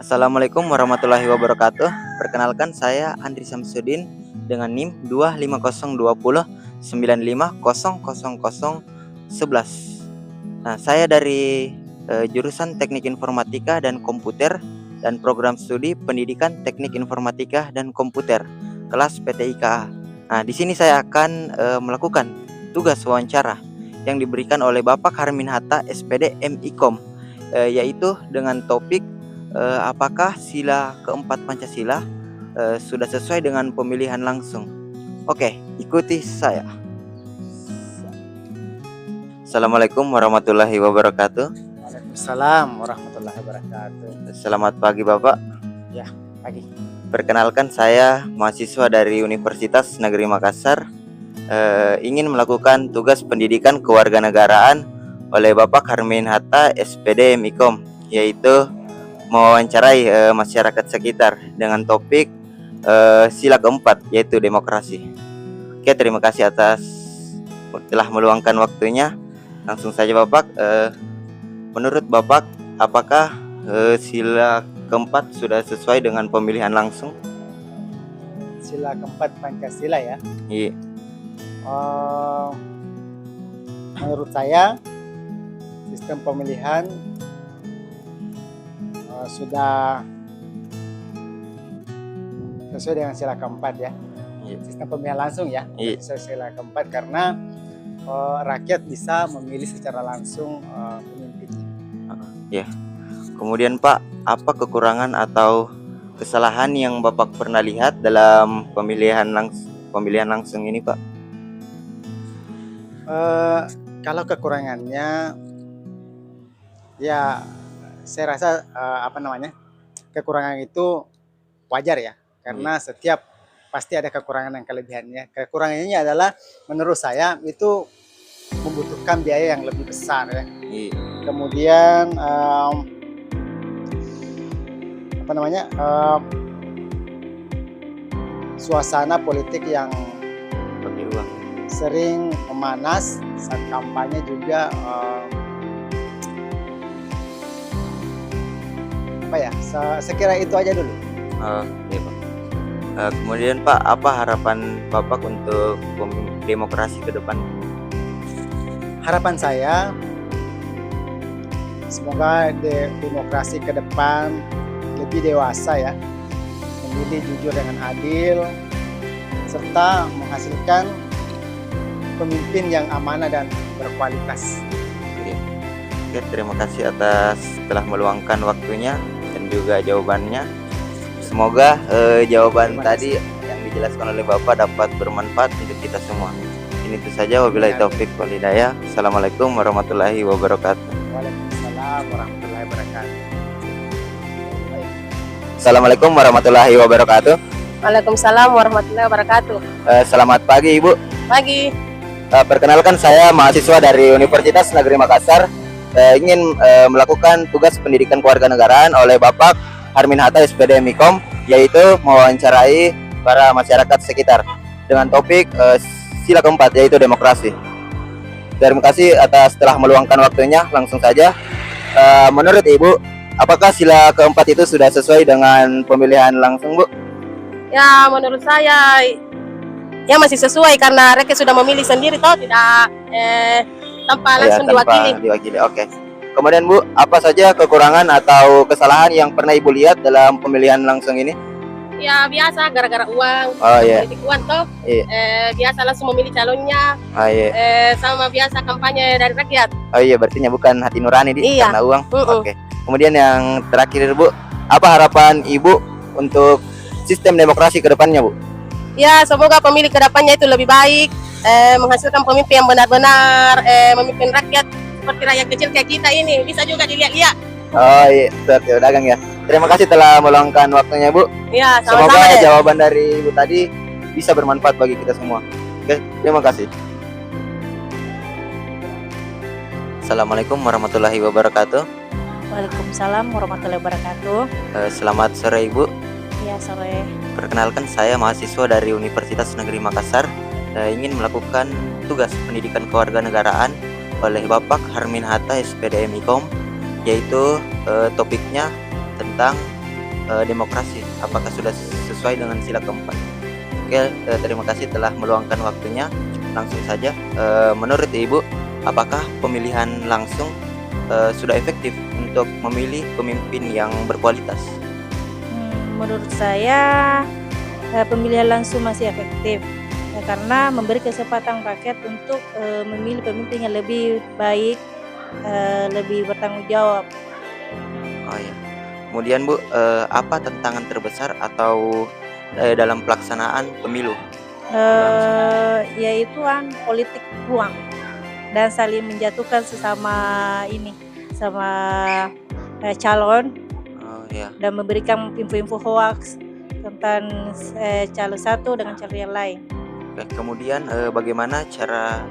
Assalamualaikum warahmatullahi wabarakatuh. Perkenalkan saya Andri Samsudin dengan NIM 2502095000011. Nah, saya dari jurusan Teknik Informatika dan Komputer dan program studi Pendidikan Teknik Informatika dan Komputer kelas PTIKA. Nah, di sini saya akan melakukan tugas wawancara yang diberikan oleh Bapak Harmin Hatta SPD MIKOM, yaitu dengan topik apakah sila keempat Pancasila sudah sesuai dengan pemilihan langsung. Oke, ikuti saya. Assalamualaikum warahmatullahi wabarakatuh. Waalaikumsalam warahmatullahi wabarakatuh. Selamat pagi Bapak. Ya, pagi. Perkenalkan, saya mahasiswa dari Universitas Negeri Makassar, ingin melakukan tugas pendidikan kewarganegaraan oleh Bapak Harmin Hatta SPD MIKOM, yaitu mewawancarai masyarakat sekitar dengan topik sila keempat, yaitu demokrasi. Oke, terima kasih atas telah meluangkan waktunya. Langsung saja Bapak, menurut Bapak apakah sila keempat sudah sesuai dengan pemilihan langsung? Sila keempat Pancasila ya. Iya. Menurut saya sistem pemilihan sudah sesuai dengan sila keempat ya. Iya. Sistem pemilihan langsung ya. Iya. Sesuai sila keempat karena rakyat bisa memilih secara langsung pemimpinnya. Ya. Kemudian Pak, apa kekurangan atau kesalahan yang Bapak pernah lihat dalam pemilihan langsung ini, Pak? Kalau kekurangannya, ya saya rasa kekurangan itu wajar ya, karena setiap pasti ada kekurangan dan kelebihannya. Kekurangannya adalah menurut saya itu membutuhkan biaya yang lebih besar ya. Kemudian suasana politik yang sering memanas saat kampanye juga saya kira itu aja dulu. Iya Pak. Kemudian Pak, apa harapan Bapak untuk demokrasi ke depan? Harapan saya semoga demokrasi ke depan lebih dewasa ya, memilih jujur dengan adil, serta menghasilkan pemimpin yang amanah dan berkualitas. Oke, terima kasih atas telah meluangkan waktunya dan juga jawabannya. Semoga jawaban tadi yang dijelaskan oleh Bapak dapat bermanfaat untuk kita semua. Ini itu saja, wabillahi taufik wal hidayah. Assalamualaikum warahmatullahi wabarakatuh. Waalaikumsalam warahmatullahi wabarakatuh. Assalamualaikum warahmatullahi wabarakatuh. Waalaikumsalam warahmatullahi wabarakatuh. Selamat pagi Ibu. Pagi. Perkenalkan, saya mahasiswa dari Universitas Negeri Makassar, ingin melakukan tugas pendidikan kewarganegaraan oleh Bapak Harmin Hatta SPD MIKOM, yaitu mewawancarai para masyarakat sekitar dengan topik sila keempat, yaitu demokrasi. Terima kasih atas telah meluangkan waktunya. Langsung saja, menurut Ibu, apakah sila keempat itu sudah sesuai dengan pemilihan langsung, Bu? Ya, menurut saya ya masih sesuai karena rakyat sudah memilih sendiri toh, tidak tanpa langsung diwakili. Oke. Kemudian Bu, apa saja kekurangan atau kesalahan yang pernah Ibu lihat dalam pemilihan langsung ini? Ya biasa, gara-gara uang, politik uang toh. Biasa langsung memilih calonnya. Sama biasa kampanye dari rakyat. Berarti bukan hati nurani karena uang. Oke. Kemudian yang terakhir Bu, apa harapan Ibu untuk sistem demokrasi ke depannya, Bu? Ya, semoga pemilih ke depannya itu lebih baik, menghasilkan pemimpin yang benar-benar memimpin rakyat seperti rakyat kecil kayak kita ini, bisa juga dilihat-lihat. Seperti dagang ya. Terima kasih telah meluangkan waktunya, Bu. Ya, semoga jawaban dari Ibu tadi bisa bermanfaat bagi kita semua. Oke, terima kasih. Assalamualaikum warahmatullahi wabarakatuh. Waalaikumsalam warahmatullahi wabarakatuh. Selamat sore Ibu. Ya, sore. Perkenalkan, saya mahasiswa dari Universitas Negeri Makassar, ingin melakukan tugas pendidikan kewarganegaraan oleh Bapak Harmin Hatta SPD MIKOM, yaitu topiknya tentang demokrasi, apakah sudah sesuai dengan sila keempat? Oke, terima kasih telah meluangkan waktunya. Langsung saja, menurut Ibu, apakah pemilihan langsung sudah efektif untuk memilih pemimpin yang berkualitas? Menurut saya pemilihan langsung masih efektif karena memberi kesempatan rakyat untuk memilih pemimpin yang lebih baik, lebih bertanggung jawab. Oh ya. Kemudian Bu, apa tantangan terbesar atau dalam pelaksanaan pemilu? Yaitu politik uang dan saling menjatuhkan sesama calon. Oh ya. Dan memberikan info-info hoax tentang calon satu dengan calon yang lain. Oke, kemudian bagaimana cara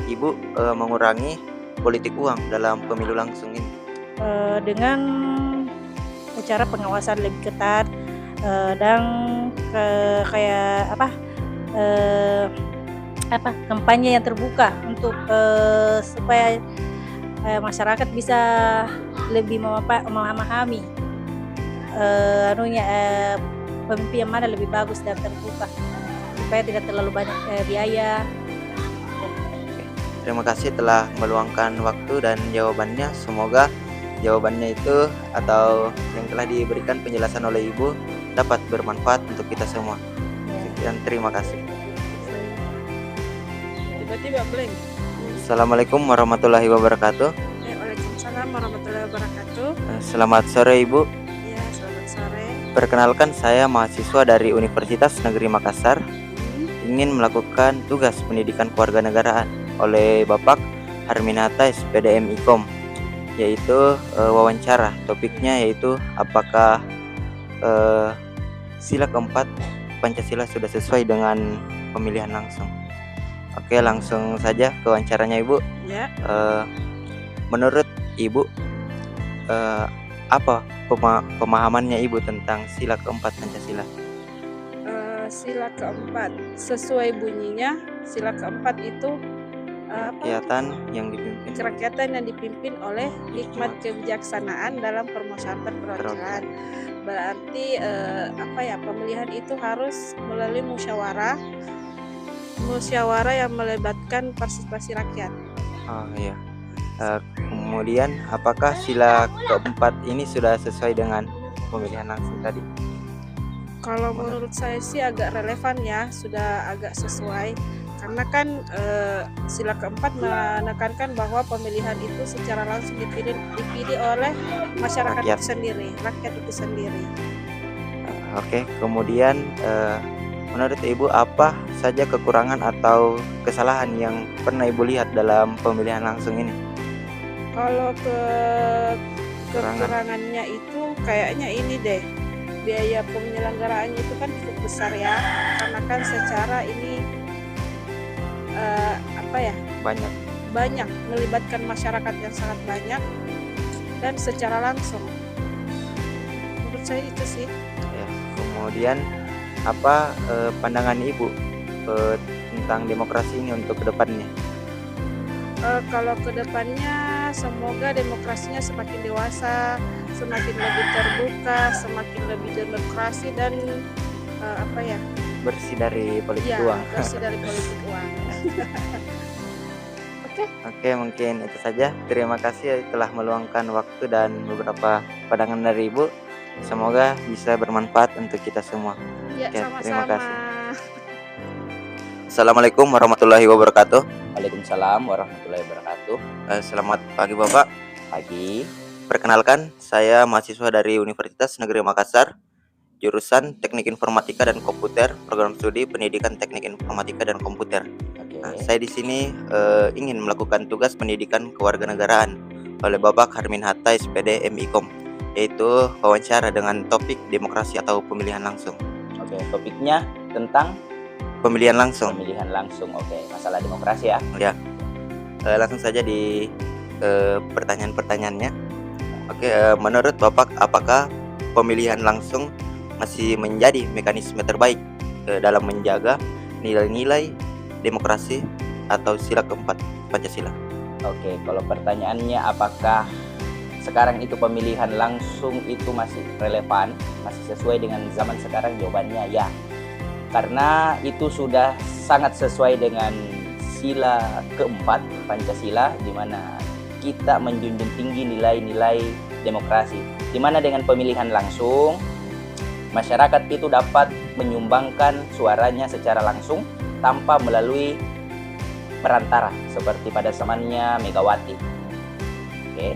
Ibu mengurangi politik uang dalam pemilu langsung ini? Dengan cara pengawasan lebih ketat dan kampanye yang terbuka untuk supaya masyarakat bisa lebih memahami pemimpin yang mana lebih bagus dan terbuka supaya tidak terlalu banyak biaya. Terima kasih telah meluangkan waktu dan jawabannya. Semoga jawabannya itu atau yang telah diberikan penjelasan oleh Ibu dapat bermanfaat untuk kita semua. Sekian, terima kasih. Tiba-tiba blank. Assalamualaikum warahmatullahi wabarakatuh. Waalaikumsalam warahmatullahi wabarakatuh. Selamat sore Ibu. Ya, selamat sore. Perkenalkan, saya mahasiswa dari Universitas Negeri Makassar, ingin melakukan tugas pendidikan kewarganegaraan oleh Bapak Harmin Hatta SPDM IKOM, yaitu wawancara. Topiknya yaitu apakah sila keempat Pancasila sudah sesuai dengan pemilihan langsung. Oke, langsung saja ke wawancaranya Ibu. Ya. Menurut Ibu, apa pemahamannya Ibu tentang sila keempat Pancasila? Sila keempat sesuai bunyinya, sila keempat itu kerakyatan yang dipimpin oleh hikmat kebijaksanaan dalam permusyawaratan perwakilan. Berarti pemilihan itu harus melalui musyawarah yang melibatkan partisipasi rakyat. Oh iya. Kemudian apakah sila keempat ini sudah sesuai dengan pemilihan langsung tadi? Kalau menurut saya sih agak relevan ya, sudah agak sesuai. Karena kan sila keempat menekankan bahwa pemilihan itu secara langsung dipilih oleh masyarakat itu sendiri, rakyat itu sendiri. Oke, kemudian menurut Ibu apa saja kekurangan atau kesalahan yang pernah Ibu lihat dalam pemilihan langsung ini? Kalau kekurangannya itu kayaknya ini deh, biaya penyelenggaraannya itu kan cukup besar ya, karena kan secara ini banyak melibatkan masyarakat yang sangat banyak dan secara langsung. Menurut saya itu sih. Ya, kemudian apa pandangan Ibu tentang demokrasi ini untuk kedepannya? Kalau kedepannya semoga demokrasinya semakin dewasa, semakin lebih terbuka, semakin lebih demokrasi dan bersih dari politik uang. Bersih dari politik uang. Oke, mungkin itu saja. Terima kasih telah meluangkan waktu dan beberapa pandangan dari Ibu. Semoga bisa bermanfaat untuk kita semua. Ya, sama-sama. Terima kasih. Assalamualaikum warahmatullahi wabarakatuh. Waalaikumsalam warahmatullahi wabarakatuh. Selamat pagi Bapak. Pagi. Perkenalkan, saya mahasiswa dari Universitas Negeri Makassar, jurusan Teknik Informatika dan Komputer, program studi Pendidikan Teknik Informatika dan Komputer. Nah, saya di sini ingin melakukan tugas pendidikan kewarganegaraan oleh Bapak Harmin Hatta SPD MIKOM, yaitu wawancara dengan topik demokrasi atau pemilihan langsung. Oke, topiknya tentang pemilihan langsung. Pemilihan langsung, oke, masalah demokrasi ya. Ya, langsung saja di pertanyaan-pertanyaannya. Oke, menurut Bapak, apakah pemilihan langsung masih menjadi mekanisme terbaik dalam menjaga nilai-nilai demokrasi atau sila keempat Pancasila? Oke, kalau pertanyaannya apakah sekarang itu pemilihan langsung itu masih relevan, masih sesuai dengan zaman sekarang? Jawabannya ya. Karena itu sudah sangat sesuai dengan sila keempat Pancasila, di mana kita menjunjung tinggi nilai-nilai demokrasi. Di mana dengan pemilihan langsung, masyarakat itu dapat menyumbangkan suaranya secara langsung tanpa melalui perantara seperti pada zamannya Megawati. Oke.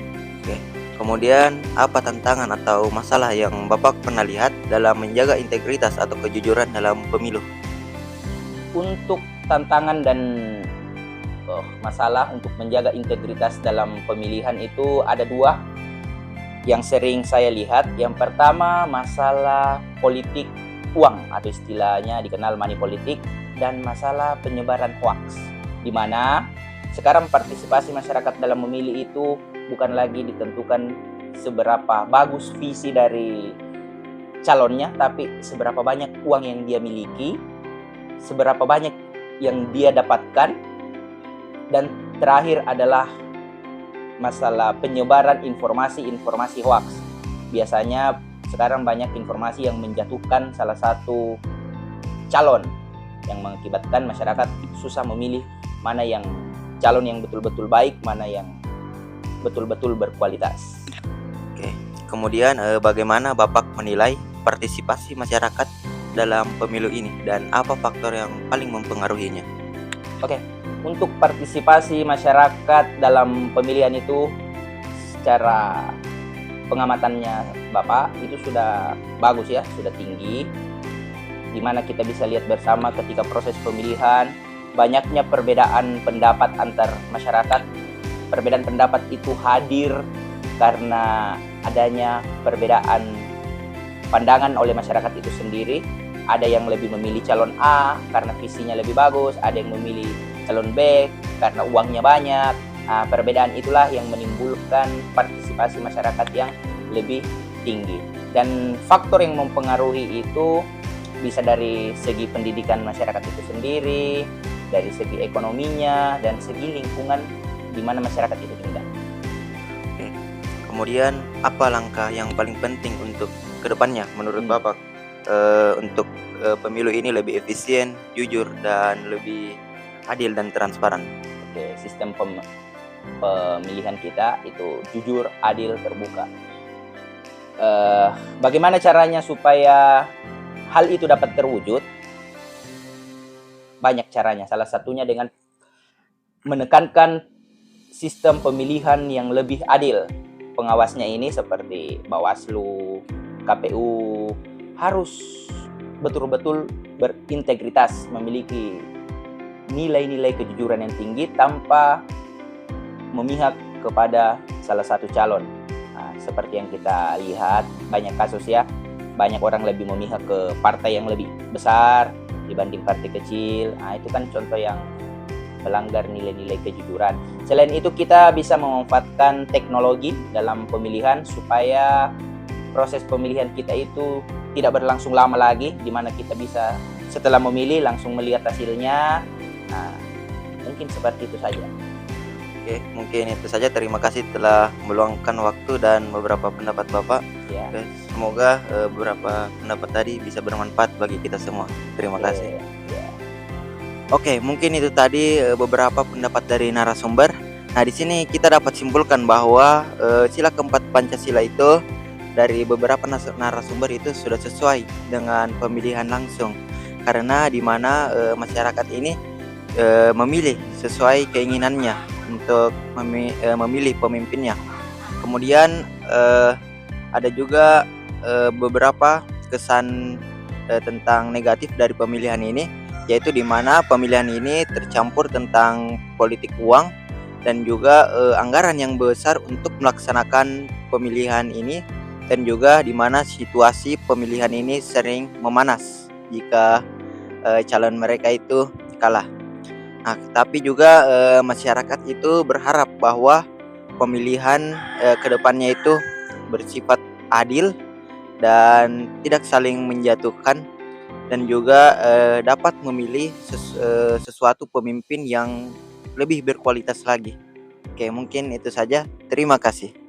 Kemudian apa tantangan atau masalah yang Bapak pernah lihat dalam menjaga integritas atau kejujuran dalam pemilu? Untuk tantangan dan masalah untuk menjaga integritas dalam pemilihan itu ada dua yang sering saya lihat. Yang pertama, masalah politik uang atau istilahnya dikenal money politik, dan masalah penyebaran hoax, di mana sekarang partisipasi masyarakat dalam memilih itu bukan lagi ditentukan seberapa bagus visi dari calonnya, tapi seberapa banyak uang yang dia miliki, seberapa banyak yang dia dapatkan, dan terakhir adalah masalah penyebaran informasi hoax. Biasanya sekarang banyak informasi yang menjatuhkan salah satu calon, yang mengakibatkan masyarakat susah memilih mana yang calon yang betul-betul baik, mana yang betul-betul berkualitas. Oke. Kemudian bagaimana Bapak menilai partisipasi masyarakat dalam pemilu ini dan apa faktor yang paling mempengaruhinya? Oke. Untuk partisipasi masyarakat dalam pemilihan itu secara pengamatannya Bapak itu sudah bagus ya, sudah tinggi. Di mana kita bisa lihat bersama ketika proses pemilihan banyaknya perbedaan pendapat antar masyarakat. Perbedaan pendapat itu hadir karena adanya perbedaan pandangan oleh masyarakat itu sendiri. Ada yang lebih memilih calon A karena visinya lebih bagus, ada yang memilih calon B karena uangnya banyak. Nah, perbedaan itulah yang menimbulkan partisipasi masyarakat yang lebih tinggi. Dan faktor yang mempengaruhi itu bisa dari segi pendidikan masyarakat itu sendiri, dari segi ekonominya, dan segi lingkungan di mana masyarakat itu tinggal. Oke. Kemudian apa langkah yang paling penting untuk kedepannya menurut Bapak untuk pemilu ini lebih efisien, jujur, dan lebih adil dan transparan? Oke, sistem pemilihan kita itu jujur, adil, terbuka. Bagaimana caranya supaya hal itu dapat terwujud? Banyak caranya. Salah satunya dengan menekankan sistem pemilihan yang lebih adil. Pengawasnya ini seperti Bawaslu, KPU harus betul-betul berintegritas, memiliki nilai-nilai kejujuran yang tinggi tanpa memihak kepada salah satu calon. Nah, seperti yang kita lihat banyak kasus ya, banyak orang lebih memihak ke partai yang lebih besar dibanding partai kecil. Nah, itu kan contoh yang melanggar nilai-nilai kejujuran. Selain itu kita bisa memanfaatkan teknologi dalam pemilihan supaya proses pemilihan kita itu tidak berlangsung lama lagi, di mana kita bisa setelah memilih langsung melihat hasilnya. Nah, mungkin seperti itu saja. Oke, mungkin itu saja. Terima kasih telah meluangkan waktu dan beberapa pendapat Bapak. Ya. Oke, semoga beberapa pendapat tadi bisa bermanfaat bagi kita semua. Terima kasih. Ya. Oke, mungkin itu tadi beberapa pendapat dari narasumber. Nah, di sini kita dapat simpulkan bahwa sila keempat Pancasila itu dari beberapa narasumber itu sudah sesuai dengan pemilihan langsung, karena di mana masyarakat ini memilih sesuai keinginannya untuk memilih pemimpinnya. Kemudian ada juga beberapa kesan tentang negatif dari pemilihan ini, yaitu di mana pemilihan ini tercampur tentang politik uang dan juga anggaran yang besar untuk melaksanakan pemilihan ini, dan juga di mana situasi pemilihan ini sering memanas jika calon mereka itu kalah. Nah, tapi juga masyarakat itu berharap bahwa pemilihan kedepannya itu bersifat adil dan tidak saling menjatuhkan, dan juga dapat memilih sesuatu pemimpin yang lebih berkualitas lagi. Oke, mungkin itu saja. Terima kasih.